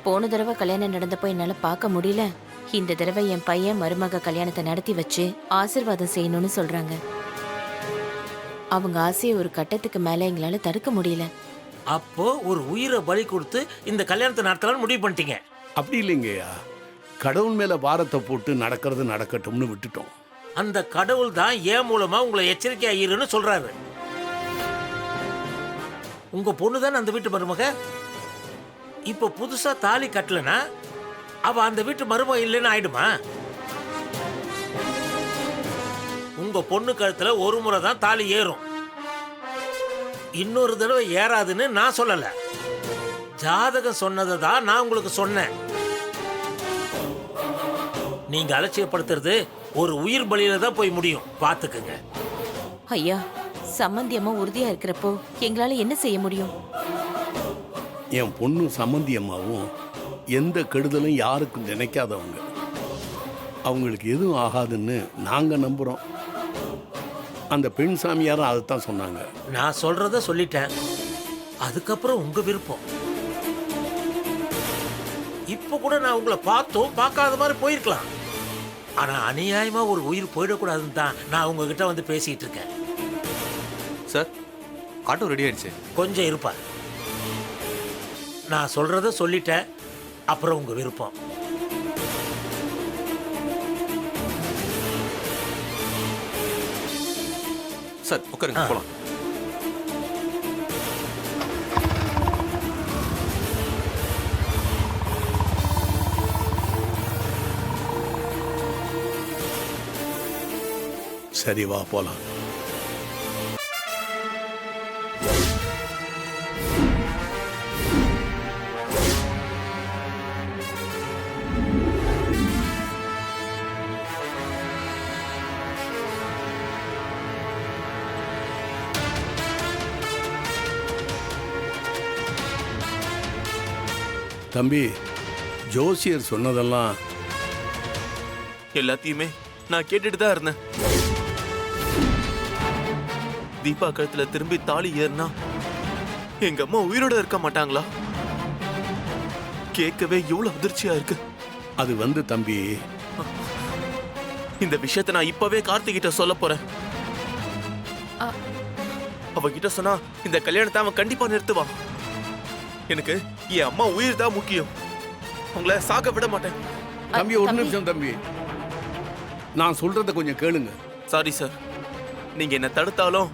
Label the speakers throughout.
Speaker 1: போன தடவை கல்யாணம் நடந்தப்போ என்னால பார்க்க முடியல. இந்த தடவை என் பையன் மருமக கல்யாணத்தை நடத்தி வச்சு ஆசீர்வாதம் செய்யணும்னு சொல்றாங்க. அவங்க ஆசையை ஒரு கட்டத்துக்கு மேல எங்களால தடுக்க முடியல.
Speaker 2: அப்போ ஒரு உயிரை பலி கொடுத்து இந்த கல்யாணத்தை நடத்தலாம்னு முடிவு பண்ணிட்டீங்க?
Speaker 3: அப்படி இல்லைங்கய்யா, கடவுள் மேல பாரத்தை போட்டு நடக்கிறது நடக்கட்டும்னு விட்டுட்டோம்.
Speaker 2: அந்த கடவுள் தான் ஏன் மூலமா உங்களை எச்சரிக்கையா இருன்னு சொல்றாரு. உங்க பொண்ணு தானே அந்த வீட்டு மருமக. இப்ப புதுசா தாலி கட்டலனா அவ அந்த வீட்டு மருமக இல்லைன்னு ஆயிடுமா? உங்க பொண்ணு கழுத்துல ஒரு முறை தான் தாலி ஏறும், இன்னொரு தடவை ஏறாதுன்னு நான் சொல்லல. ஜாதகம் சொன்னதை தான் நான் உங்களுக்கு சொன்னேன். நீங்க அலட்சியப்படுத்துறது ஒரு உயிர் பலியில தான் போய் முடியும், பாத்துக்குங்க.
Speaker 1: ஐயா, சம்பந்தியமா உறுதியா இருக்கிறப்போ எங்களால என்ன செய்ய முடியும்?
Speaker 3: என் பொண்ணு சம்மந்தி அம்மாவும் எந்த கெடுதலும் யாருக்கும் நினைக்காதவங்க. அவங்களுக்கு எதுவும் ஆகாதுன்னு நாங்க நம்புறோம். அந்த பெண் சாமியாரும் அதைத்தான் சொன்னாங்க.
Speaker 2: நான் சொல்றத சொல்லிட்டேன், அதுக்கப்புறம் உங்க விருப்பம். இப்ப கூட நான் உங்களை பார்த்தோம் பார்க்காத மாதிரி போயிருக்கலாம். ஆனா அநியாயமா ஒரு உயிர் போயிடக்கூடாதுன்னு தான் நான் உங்ககிட்ட வந்து பேசிட்டு இருக்கேன்.
Speaker 4: சார், ஆட்டோ ரெடி ஆயிடுச்சு.
Speaker 2: கொஞ்சம் இருப்பா, நான் சொல்றத சொல்லிட்டேன், அப்புறம் உங்க விருப்பம்.
Speaker 4: சார் உட்காருங்க, போலாம்.
Speaker 3: சரி வா போலாம். தம்பி, ஜோசியர் சொன்னதெல்லாம்
Speaker 5: எல்லாத்தையுமே நான் கேட்டுட்டு தான் இருந்தேன். தீபா கழுத்துல திரும்பி தாலி ஏறினா எங்க அம்மா உயிரோட இருக்க மாட்டாங்களா? கேட்கவே எவ்வளவு அதிர்ச்சியா இருக்கு.
Speaker 3: அது தம்பி,
Speaker 5: இந்த விஷயத்தை நான் இப்பவே கார்த்திகிட்ட சொல்ல போறேன். அவகிட்ட சொன்னா இந்த கல்யாணத்தை அவன் கண்டிப்பா நிறுத்துவான். எனக்கு என் அம்மா உயிர் தான் முக்கியம், உங்களை சாக விட மாட்டேன்.
Speaker 3: தம்பி ஒரு நிமிஷம் தம்பி, நான் சொல்றத கொஞ்சம் கேளுங்க.
Speaker 5: சாரி சார், நீங்க என்ன தடுத்தாலும்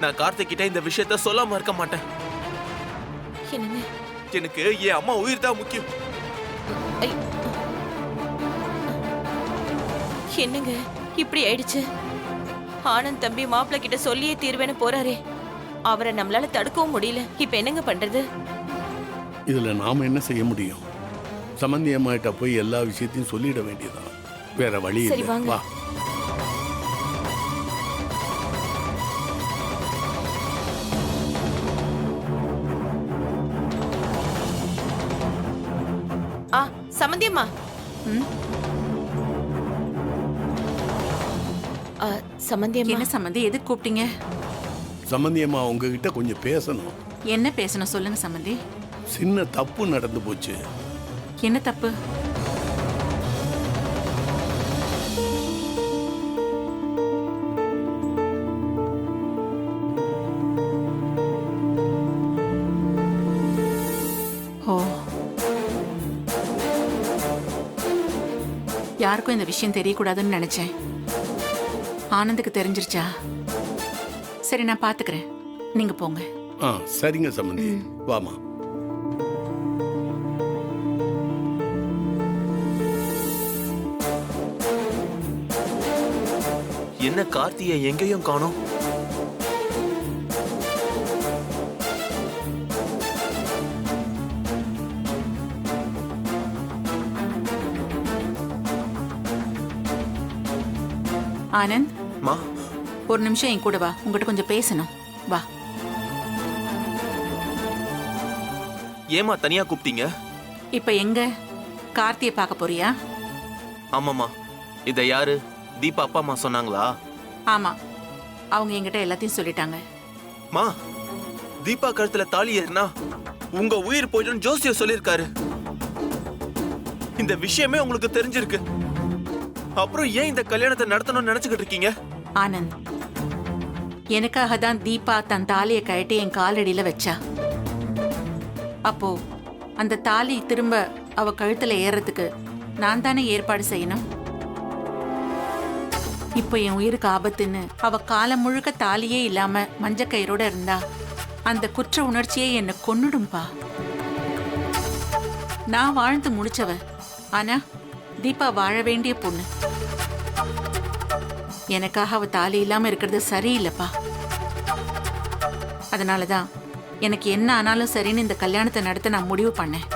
Speaker 5: நான் கார்த்திக் கிட்ட இந்த விஷயத்த சொல்லாம இருக்க மாட்டேன்.
Speaker 1: என்னங்க?
Speaker 5: எனக்கு என் அம்மா உயிர் தான் முக்கியம்.
Speaker 1: என்னங்க இப்படி ஆயிடுச்சு? ஆனந்த் தம்பி மாப்பிள்ள கிட்ட சொல்லியே தீர்வேன்னு போறாரே, அவரை நம்மளால தடுக்கவும் முடியல. இப்ப என்னங்க பண்றது?
Speaker 3: இதுல நாம என்ன செய்ய முடியும்? சம்பந்தி அம்மாட்ட போய் எல்லா விஷயத்தையும் சொல்லிட வேண்டியதான், வேற வழி
Speaker 1: சரி,
Speaker 3: இல்லை.
Speaker 1: வாங்க.
Speaker 3: வா.
Speaker 1: சம்பந்தியம்மா. சம்பந்தியம்மா.
Speaker 6: என்ன சம்பந்தி, எதுக்கு கூப்பிட்டீங்க?
Speaker 3: சம்பந்தி அம்மா உங்ககிட்ட கொஞ்சம் பேசணும்.
Speaker 6: என்ன பேசணும் சொல்லுங்க சம்பந்தி.
Speaker 3: சின்ன தப்பு நடந்து போச்சு.
Speaker 6: என்ன தப்பு? ஓ, யாருக்கும் இந்த விஷயம் தெரியக்கூடாதுன்னு நினைச்சேன். ஆனந்துக்கு தெரிஞ்சிருச்சா? சரி, நான் பாத்துக்கிறேன், நீங்க போங்க.
Speaker 3: சரிங்க சம்பந்தி, வாமா.
Speaker 5: என்ன கார்த்தியை எங்கேயும் காணோம்?
Speaker 6: ஆனந்த்,
Speaker 5: மா,
Speaker 6: ஒரு நிமிஷம் என் கூட வா, உங்ககிட்ட கொஞ்சம் பேசணும். வா.
Speaker 5: ஏமா தனியா கூப்பிட்டீங்க?
Speaker 6: இப்ப எங்க கார்த்தியை பார்க்க போறியா?
Speaker 5: ஆமாமா. இத யாரு? தீபா அப்பா அம்மா சொன்னாங்களா?
Speaker 6: ஆமா, அவங்க என்கிட்ட எல்லாத்தையும் சொல்லிட்டாங்க.
Speaker 5: மா, தீபா கழுத்துல தாலி ஏறினா உங்க உயிர் போயிடும் ஜோசியர் சொல்லியிருக்காரு. இந்த விஷயமே உங்களுக்கு தெரிஞ்சிருக்கு. அப்புறம் ஏன் இந்த கல்யாணத்தை நடத்தணும்னு நினைச்சுக்கிட்டு இருக்கீங்க?
Speaker 6: ஆனந்த், எனக்காக தான் தீபா தன் தாலியை கழட்டி என் காலடியில வச்சா. அப்போ அந்த தாலி திரும்ப அவ கழுத்துல ஏறதுக்கு நான் தானே ஏற்பாடு செய்யணும். இப்போ என் உயிருக்கு ஆபத்துன்னு அவ காலம் முழுக்க தாலியே இல்லாம மஞ்சக்கயிறோட இருந்தா அந்த குற்ற உணர்ச்சியே என்னை கொன்னுடும்பா. நான் வாழ்ந்து முடிச்சவ, ஆனா தீபா வாழ வேண்டிய பொண்ணு. எனக்காக அவ தாலி இல்லாம இருக்கிறது சரியில்லைப்பா. அதனாலதான் எனக்கு என்ன ஆனாலும் சரின்னு இந்த கல்யாணத்தை நடத்த நான் முடிவு பண்ணேன்.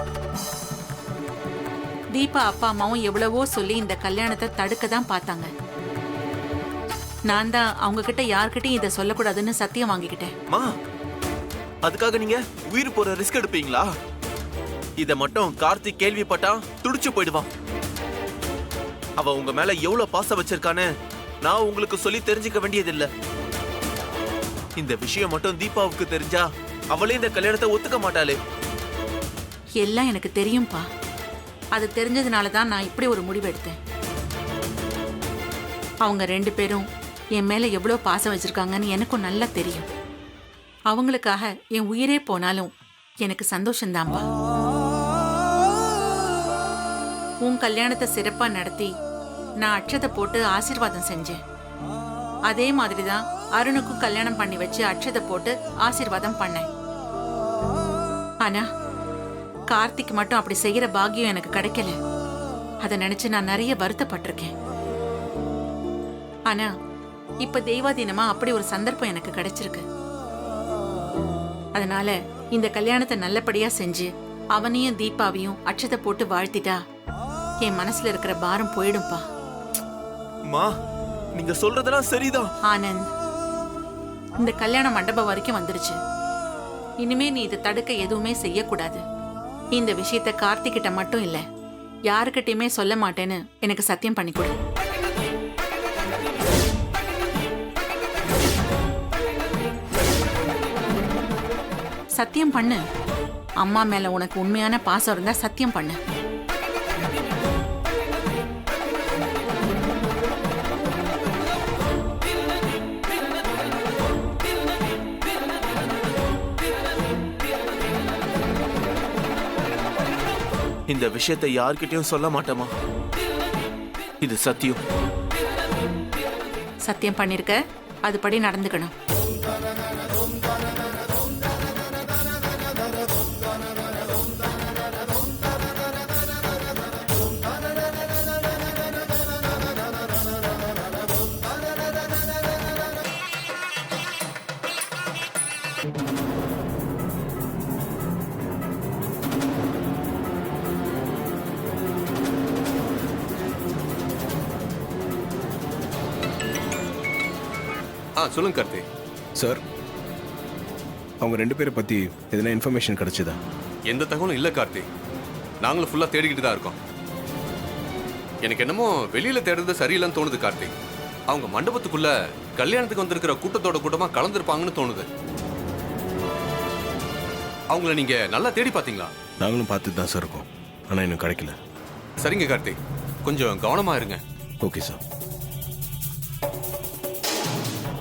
Speaker 6: தீபா அப்பா அம்மாவும் எவ்வளவோ சொல்லி இந்த கல்யாணத்தை தடுக்க தான் பார்த்தாங்க. நான் தான் அவங்க கிட்ட யார்கிட்டயும் இதை சொல்லக்கூடாதுன்னு சத்தியம் வாங்கிக்கிட்டேன்.
Speaker 5: மா, அதுக்காக நீங்க உயிர் போற ரிஸ்க் எடுப்பீங்களா? இத மட்டும் கார்த்திக் கேள்விப்பட்டா துடிச்சு போயிடுவான். அவ உங்க மேல எவ்வளவு பாசம் வச்சிருக்கான்னு நான் உங்களுக்கு சொல்லி தெரிஞ்சுக்க வேண்டியதில்லை. இந்த விஷயம் மட்டும் தீபாவுக்கு தெரிஞ்சா அவளே இந்த கல்யாணத்தை ஒத்துக்க மாட்டாளே.
Speaker 6: எல்லாம் எனக்கு தெரியும்பா. அது தெரிஞ்சதுனால தான் நான் இப்படி ஒரு முடிவு எடுத்தேன். அவங்க 2 பேரும் என் மேல எவ்வளோ பாசம் வச்சிருக்காங்கன்னு எனக்கும் நல்லா தெரியும். அவங்களுக்காக என் உயிரே போனாலும் எனக்கு சந்தோஷம்தான்பா. உன் கல்யாணத்தை சிறப்பா நடத்தி நான் அட்சதை போட்டு ஆசீர்வாதம் செஞ்சேன். அதே மாதிரி தான் அருணுக்கும் கல்யாணம் பண்ணி வச்சு அட்சதை போட்டு ஆசீர்வாதம் பண்ணேன். ஆனா கார்த்திக் மட்டும் அப்படி செய்யற பாக்கியம் எனக்கு கிடைக்கல. அதை நினைச்சு நான் நிறைய வருத்தப்பட்டிருக்கேன். ஆனா இப்ப தெய்வாதீனமா அப்படி ஒரு சந்தர்ப்பம் எனக்கு கிடைச்சிருக்கு. அதனால இந்த கல்யாணத்தை நல்லபடியா செஞ்சு அவனையும் தீபாவையும் அட்சதை போட்டு வாழ்த்திட்டா என் மனசுல இருக்கிற பாரம் போயிடும்பா.
Speaker 5: மா, நீங்க சொல்றதெல்லாம் சரிதான்.
Speaker 6: ஆனந்த், இந்த கல்யாண மண்டபம் வரைக்கும் வந்துருச்சு. இனிமே நீ இதை தடுக்க எதுவுமே செய்யக்கூடாது. இந்த விஷயத்த கார்த்திகிட்ட மட்டும் இல்ல, யாருக்கிட்டையுமே சொல்ல மாட்டேன்னு எனக்கு சத்தியம் பண்ணி கொடு. சத்தியம் பண்ணு. அம்மா மேல உனக்கு உண்மையான பாசம் இருந்தா சத்தியம் பண்ணு.
Speaker 5: இந்த விஷயத்தை யார்கிட்டயும் சொல்ல மாட்டேமா. இது சத்தியம்.
Speaker 6: சத்தியம் பண்ணிருக்க, அதுபடி நடந்துக்கணும்.
Speaker 4: சொல்லுங்க கார்த்தி.
Speaker 7: சார், அவங்க 2 பேரை பற்றி எதனா இன்ஃபர்மேஷன் கிடைச்சதா?
Speaker 4: எந்த தகவலும் இல்லை கார்த்தி. நாங்களும் ஃபுல்லாக தேடிக்கிட்டு தான் இருக்கோம். எனக்கு என்னமோ வெளியில் தேடுறது சரியில்லைன்னு தோணுது கார்த்தி. அவங்க மண்டபத்துக்குள்ள கல்யாணத்துக்கு வந்திருக்கிற கூட்டத்தோட கூட்டமாக கலந்துருப்பாங்கன்னு தோணுது. அவங்கள நீங்கள் நல்லா தேடி பார்த்தீங்களா?
Speaker 7: நாங்களும் பார்த்துட்டு தான் சார் இருக்கோம், ஆனால் இன்னும் கிடைக்கல.
Speaker 4: சரிங்க கார்த்தி, கொஞ்சம் கவனமாக இருங்க.
Speaker 7: Okay sir.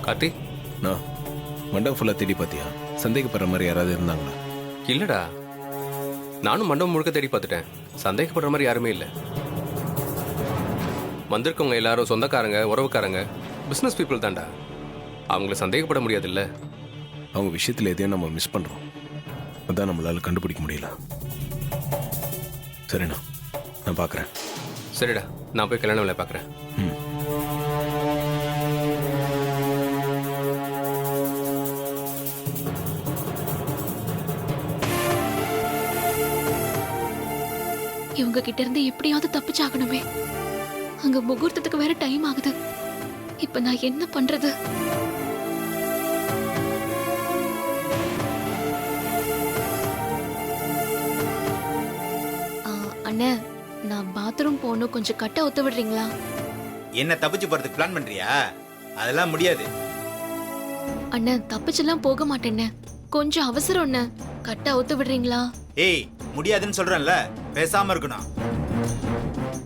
Speaker 4: கார்த்தி,
Speaker 7: நான் மண்டபம் ஃபுல்லாக தேடி பார்த்தியா? சந்தேகப்படுற மாதிரி யாராவது இருந்தாங்களா?
Speaker 4: இல்லைடா, நானும் மண்டபம் முழுக்க தேடி பார்த்துட்டேன். சந்தேகப்படுற மாதிரி யாருமே இல்லை. வந்திருக்கவங்க எல்லாரும் சொந்தக்காரங்க, உறவுக்காரங்க, பிஸ்னஸ் பீப்புள் தான்டா. அவங்கள சந்தேகப்பட முடியாதுல்ல.
Speaker 7: அவங்க விஷயத்தில் எதையும் நம்ம மிஸ் பண்ணுறோம். அதான் நம்மளால் கண்டுபிடிக்க முடியல. சரிண்ணா, நான் பார்க்குறேன்.
Speaker 4: சரிடா, நான் போய் கல்யாண வேலை பார்க்குறேன்.
Speaker 7: ம்.
Speaker 8: இவங்க கிட்ட இருந்து எப்படியாவது தப்பிச்சாகணுமே. அங்க முகூர்த்தத்துக்கு வேற டைம் ஆகுது. இப்ப நான் என்ன பண்றது? அண்ணே, நான் பாத்ரூம் போகணும், கொஞ்சம் கட்ட ஒத்து விடுறீங்களா?
Speaker 9: என்ன தப்பிச்சு போறதுக்கு பிளான் பண்றியா? அதெல்லாம் முடியாது.
Speaker 8: அண்ணே, தப்பிச்செல்லாம் போக மாட்டேன்னு, கொஞ்சம் அவசரம் அண்ணே, கட்ட ஒத்து விடுறீங்களா?
Speaker 9: ஏய், முடியாதுன்னு சொல்றேன்ல, பேசாம இருக்கணும்.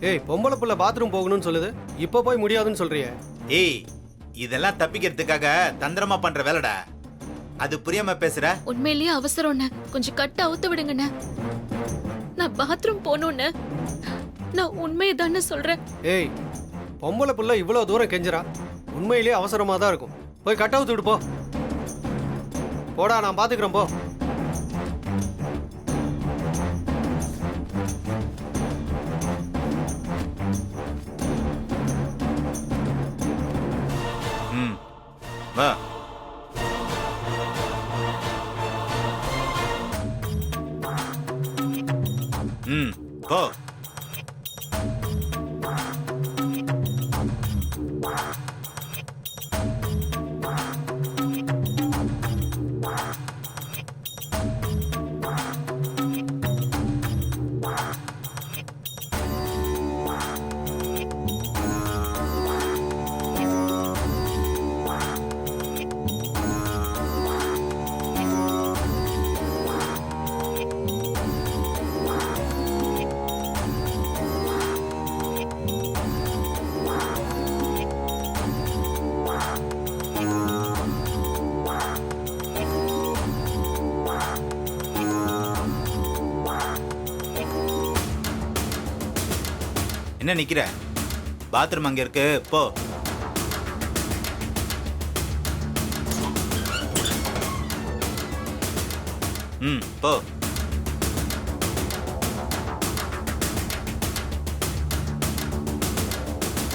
Speaker 10: ஏய் பொம்பளை புள்ள பாத்ரூம் போகணும்னு சொல்லுது இப்போ போய் முடியாதுன்னு சொல்றியே.
Speaker 9: ஏய் இதெல்லாம் தப்பிக்கிறதுக்காக தந்திரமா பண்ற வேலைடா. அது புரியாம பேசுற.
Speaker 8: உண்மையிலேயே அவசரம்ண்ணே, கொஞ்சம் கட்ட அவுத்து விடுங்கண்ணே. நான் பாத்ரூம் போகணும்னு நான் உண்மையை தானே சொல்றேன்.
Speaker 10: ஏய் பொம்பளை புள்ள இவ்வளவு தூரம் கெஞ்சுறா, உண்மையிலேயே அவசரமா தான் இருக்கும். போய் கட்ட அவுத்து விடு போ. போடா, நான் பாத்துக்கிறேன் போ.
Speaker 9: ம் வா. ம் போ. என்ன நிக்கிற? பாத்ரூம் அங்க இருக்கு, போ. ம் போ.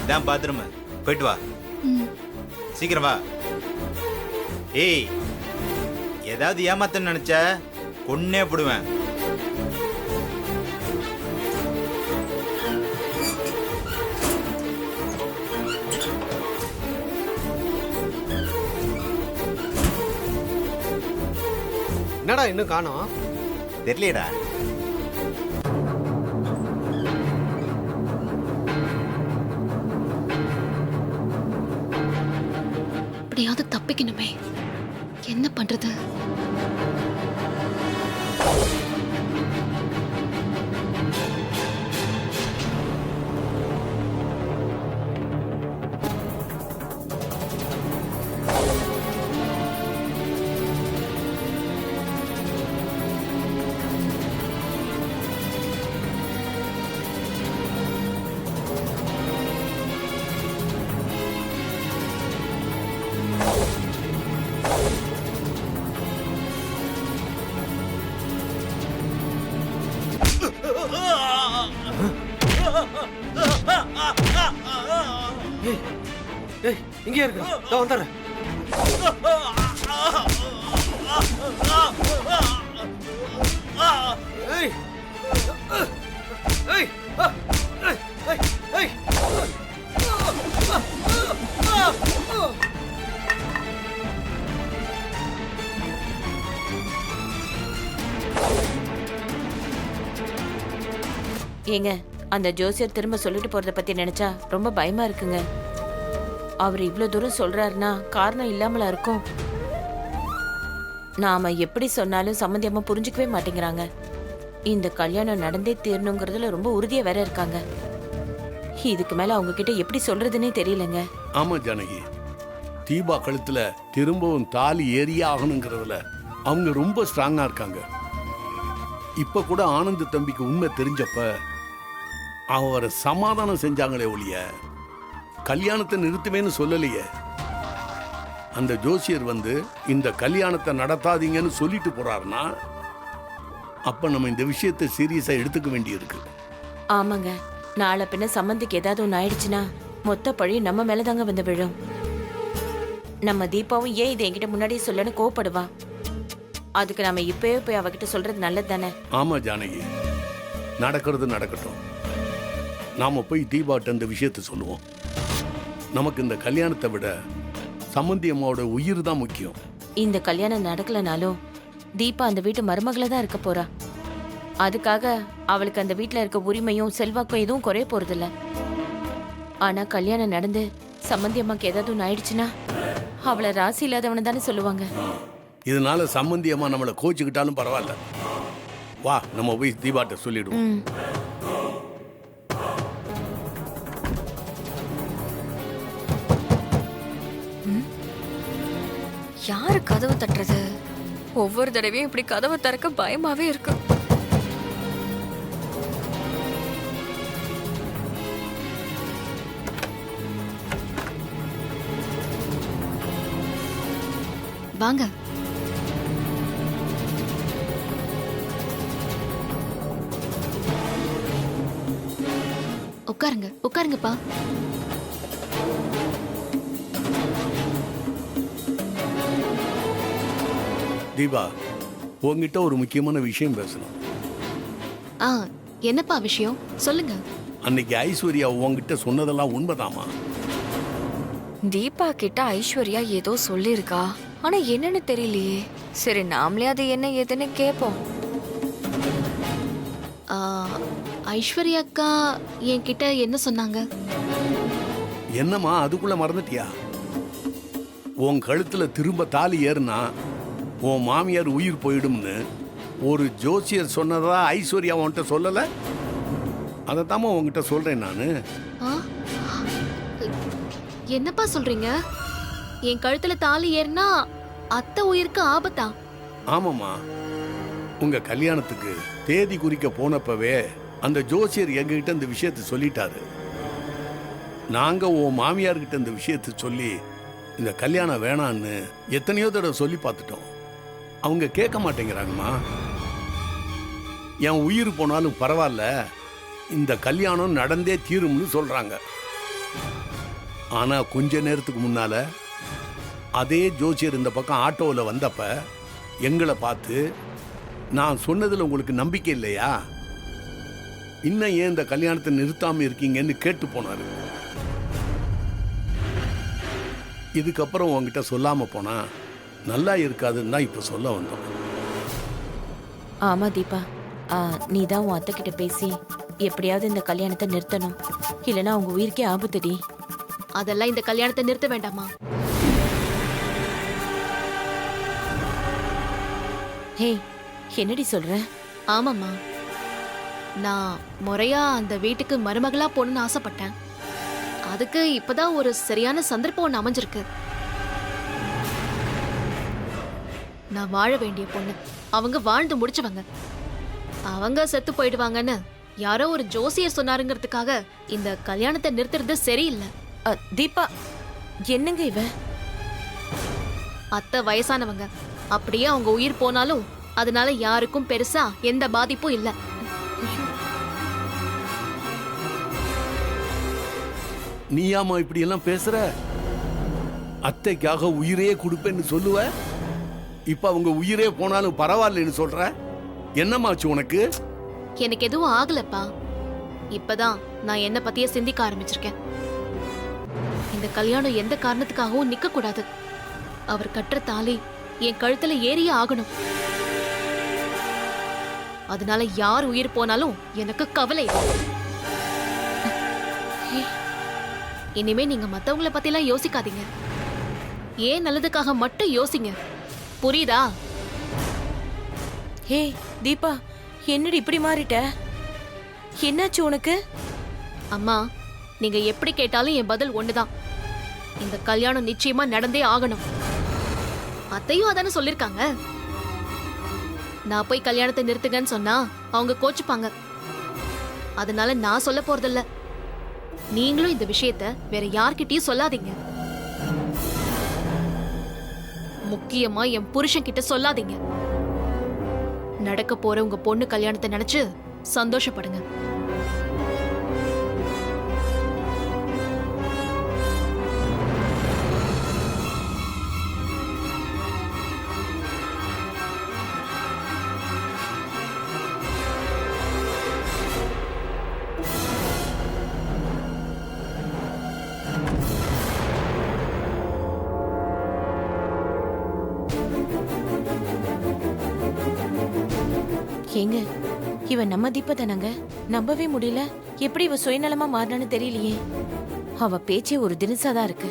Speaker 9: இதான் பாத்ரூம், போயிட்டு வா. சீக்கிரம் வா. ஏய் ஏதாவது ஏமாத்த நினைச்ச கொன்னே போடுவேன்.
Speaker 10: என்னடா இன்னும் காணோம்?
Speaker 9: தெரியலடா.
Speaker 8: எப்படியாவது தப்பிக்கணுமே, என்ன பண்றது?
Speaker 10: ஏய் இங்கே இருக்கு, நான் வந்துடுறேன். ஏய் ஏய் ஏய் ஏய்
Speaker 1: ஏங்க, அந்த ஜோசியர் திரும்ப சொல்லிட்டு போறத பத்தி நினைச்சா ரொம்ப பயமா இருக்குங்க. அவர் இவ்வளவு தூரம் சொல்றாருன்னா காரணம் இல்லாமலா இருக்கும். நாம எப்படி சொன்னாலும் சம்மந்தியமா புரிஞ்சுக்கவே மாட்டேங்கிறாங்க. இந்த கல்யாணம் நடந்தே தீரணுங்கிறதுல ரொம்ப உறுதியா வேற இருக்காங்க. இதுக்கு மேல அவங்க கிட்ட எப்படி சொல்றதுன்னே தெரியலங்க.
Speaker 3: ஆமா ஜானகி, தீபா கழுத்துல திரும்பவும் தாலி ஏறியே ஆகணுங்கிறதுல அவங்க ரொம்ப ஸ்ட்ராங்கா இருக்காங்க. இப்ப கூட ஆனந்த் தம்பிக்கு உண்மை தெரிஞ்சப்ப அவரை சமாதானம் செஞ்சாங்களே ஒழிய கல்யாணத்தை நிறுத்துவேன்னு சொல்லலையே. அந்த ஜோசியர் வந்து இந்த கல்யாணத்தை நடத்தாதீங்கன்னு சொல்லிட்டு போறாருன்னா அப்ப நம்ம இந்த விஷயத்தை சீரியஸா எடுத்துக்க வேண்டியிருக்கு.
Speaker 1: ஆமாங்க, நாளை பின்ன சம்மந்திக்கு ஏதாவது ஒன்று ஆயிடுச்சுன்னா மொத்த பழி நம்ம மேலதாங்க வந்து விழும். நம்ம தீபாவும் ஏன் இதை என்கிட்ட முன்னாடியே சொல்லன்னு கோவப்படுவா. அதுக்கு நம்ம இப்பவே போய் அவகிட்ட சொல்றது நல்லது தானே?
Speaker 3: ஆமா ஜானகி, நடக்கிறது நடக்கட்டும். நாம போய் தீபாட்ட இந்த விஷயத்தை சொல்லுவோம். நமக்கு இந்த கல்யாணத்தை விட சம்மந்தி அம்மாவோட உயிர் தான் முக்கியம்.
Speaker 1: இந்த கல்யாணம் நடக்கலனாலும் தீபா அந்த வீட்டு மருமகளை தான் இருக்க போறா. அதுக்காக அவளுக்கு அந்த வீட்டுல இருக்க உரிமையும் செல்வாக்கும் எதுவும் குறைய போறதில்ல. ஆனா கல்யாணம் நடந்து சம்மந்தி அம்மாக்கு ஏதாவது ஒன்று ஆயிடுச்சுன்னா அவளை ராசி இல்லாதவனை தானே சொல்லுவாங்க.
Speaker 3: இதனால சம்மந்தி அம்மா நம்மளை கோச்சுக்கிட்டாலும் பரவாயில்ல. வா, நம்ம போய் தீபாட்ட சொல்லிடுவோம்.
Speaker 8: யாரு கதவு தட்டுறது? ஒவ்வொரு தடவையும் இப்படி கதவு திறக்க பயமாவே இருக்கு. வாங்க. உட்காருங்க, உட்காருங்கப்பா.
Speaker 3: தீபா, உங்ககிட்ட ஒரு முக்கியமான விஷயம் பேசணும்.
Speaker 8: ஆ, என்னப்பா விஷயம்? சொல்லுங்க.
Speaker 3: அன்னைக்கு ஐஸ்வர்யா உங்ககிட்ட சொன்னதெல்லாம் உண்மைதாமா?
Speaker 8: தீபா கிட்ட ஐஸ்வர்யா ஏதோ சொல்லிருக்கா, ஆனா என்னன்னு தெரியலையே. சரி, நாமளே அது என்ன ஏதுன்னு கேட்போம். ஐஸ்வர்யா அக்கா என்கிட்ட என்ன சொன்னாங்க?
Speaker 3: என்னம்மா அதுக்குள்ள மறந்துட்டியா? உன் கழுத்துல திரும்ப தாலி ஏறுனா உன் மாமியார் உயிர் போயிடும்னு ஒரு ஜோசியர் சொன்னதா ஐஸ்வர்யா உன்கிட்ட சொல்லல? அதைத்தாம்மா உன்கிட்ட சொல்றேன் நானு.
Speaker 8: ஆ? என்னப்பா சொல்றீங்க? என் கழுத்துல தாலி ஏறினா அத்தை உயிருக்கு ஆபத்தா?
Speaker 3: ஆமாம்மா, உங்க கல்யாணத்துக்கு தேதி குறிக்க போனப்பவே அந்த ஜோசியர் எங்ககிட்ட இந்த விஷயத்தை சொல்லிட்டாரு. நாங்க உன் மாமியார்கிட்ட இந்த விஷயத்தை சொல்லி இந்த கல்யாணம் வேணான்னு எத்தனையோ தடவை சொல்லி பார்த்துட்டோம். அவங்க கேட்க மாட்டேங்கிறாங்கம்மா. என் உயிர் போனாலும் பரவாயில்ல, இந்த கல்யாணம் நடந்தே தீரும்னு சொல்றாங்க. ஆனா கொஞ்ச நேரத்துக்கு முன்னால அதே ஜோசியர் இந்த பக்கம் ஆட்டோவில் வந்தப்ப எங்களை பார்த்து, நான் சொன்னதில் உங்களுக்கு நம்பிக்கை இல்லையா, இன்னும் ஏன் இந்த கல்யாணத்தை நிறுத்தாம இருக்கீங்கன்னு கேட்டு போனாரு. இதுக்கப்புறம் உங்ககிட்ட சொல்லாம போனா நல்லா இருக்காதுன்னு தான் இப்ப சொல்ல வந்தோம்.
Speaker 1: ஆமா தீபா, நீ தான் உன் அத்தை கிட்ட பேசி எப்படியாவது இந்த கல்யாணத்தை நிறுத்தணும். இல்லைன்னா உங்க உயிருக்கே ஆபத்துடி.
Speaker 8: அதெல்லாம் இந்த கல்யாணத்தை நிறுத்த வேண்டாமா?
Speaker 1: ஹே, என்னடி சொல்ற?
Speaker 8: ஆமாம்மா, நான் முறையா அந்த வீட்டுக்கு மருமகளா போகணும்னு ஆசைப்பட்டேன். அதுக்கு இப்பதான் ஒரு சரியான சந்தர்ப்பம் ஒன்று அமைஞ்சிருக்கு. நான் வாழ வேண்டிய பொண்ணு, அவங்க வாழ்ந்து முடிச்சவங்க. அவங்க செத்து போயிடுவாங்கன்னு யாரோ ஒரு ஜோசியர் சொன்னாருங்கிறதுக்காக இந்த கல்யாணத்தை நிறுத்துறது சரியில்லை.
Speaker 1: தீபா, என்னங்க இவ?
Speaker 8: அத்தை வயசானவங்க, அப்படியே அவங்க உயிர் போனாலும் அதனால யாருக்கும் பெருசா எந்த பாதிப்பும் இல்லை.
Speaker 3: நீயாமா இப்படி எல்லாம் பேசுற? அத்தைக்காக உயிரே கொடுப்பேன்னு சொல்லுவ, இப்ப அவங்க உயிரே போனாலும் பரவாயில்லன்னு சொல்ற. என்னமாச்சு உனக்கு?
Speaker 8: எனக்கு எதுவும் ஆகலப்பா. இப்பதான் நான் என்ன பத்தியே சிந்திக்க ஆரம்பிச்சிருக்கேன். இந்த கல்யாணம் எந்த காரணத்துக்காகவும் நிக்க கூடாது. அவர் கட்டுற தாலி என் கழுத்துல ஏறியே ஆகணும். அதனால யார் உயிர் போனாலும் எனக்கு கவலை இல்லை. இனிமே நீங்க மத்தவங்கள பத்தி எல்லாம் யோசிக்காதீங்க. ஏன் நல்லதுக்காக மட்டும் யோசிங்க. புரியுதா?
Speaker 1: ஹே தீபா, என்னடி இப்படி மாறிட்ட? என்னாச்சு உனக்கு?
Speaker 8: அம்மா, நீங்க எப்படி கேட்டாலும் என் பதில் ஒண்ணுதான். இந்த கல்யாணம் நிச்சயமா நடந்தே ஆகணும். அத்தையும் அதானே சொல்லிருக்காங்க. நான் போய் கல்யாணத்தை நிறுத்துங்கன்னு சொன்னா அவங்க கோச்சுப்பாங்க. அதனால நான் சொல்ல போறதில்ல. நீங்களும் இந்த விஷயத்த வேற யார்கிட்டயும் சொல்லாதீங்க. முக்கியமா என் புருஷன் கிட்ட சொல்லாதீங்க. நடக்க போற உங்க பொண்ணு கல்யாணத்தை நினைச்சு சந்தோஷப்படுங்க.
Speaker 1: ஏங்க, இவ நம்ம தீபா தானங்க? நம்பவே முடியல. எப்படி இவ சுயநலமா மாறினான்னு தெரியலையே. அவ பேச்சே ஒரு தினசாதான் இருக்கு.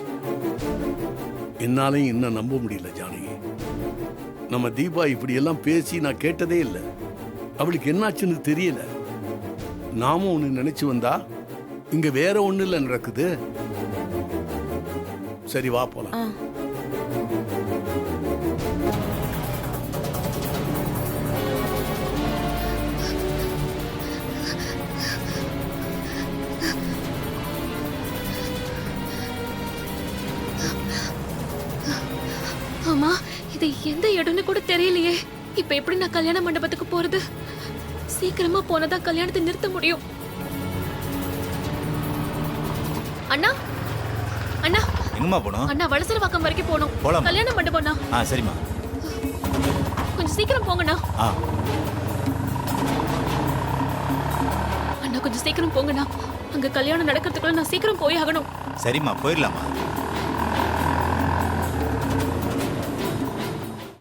Speaker 3: என்னாலையும் இன்னும் நம்ப முடியல ஜானகி. நம்ம தீபா இப்படி எல்லாம் பேசி நான் கேட்டதே இல்லை. அவளுக்கு என்னாச்சுன்னு தெரியல. நாமும் ஒண்ணு நினைச்சு வந்தா இங்க வேற ஒண்ணு இல்ல நடக்குது. சரி, வா போலாம்.
Speaker 8: இது எந்த இடம்னு கூட தெரியலையே. இப்ப எப்படி நான் கல்யாண மண்டபத்துக்கு போறது? சீக்கிரமா போனதான் கல்யாணத்தை நிறுத்த முடியும். அண்ணா அண்ணா
Speaker 9: எங்கம்மா போகணும்?
Speaker 8: அண்ணா வலசரவாக்கம் வரைக்கும் போகணும்.
Speaker 9: போலாம்.
Speaker 8: கல்யாண மண்டபம்ண்ணா.
Speaker 9: சரிம்மா.
Speaker 8: கொஞ்சம் சீக்கிரம் போங்கண்ணா.
Speaker 9: ஆ
Speaker 8: அண்ணா கொஞ்சம் சீக்கிரம் போங்கண்ணா. அங்க கல்யாணம் நடக்கிறதுக்குள்ள நான் சீக்கிரம் போய் ஆகணும்.
Speaker 9: சரிம்மா, போயிடலாமா?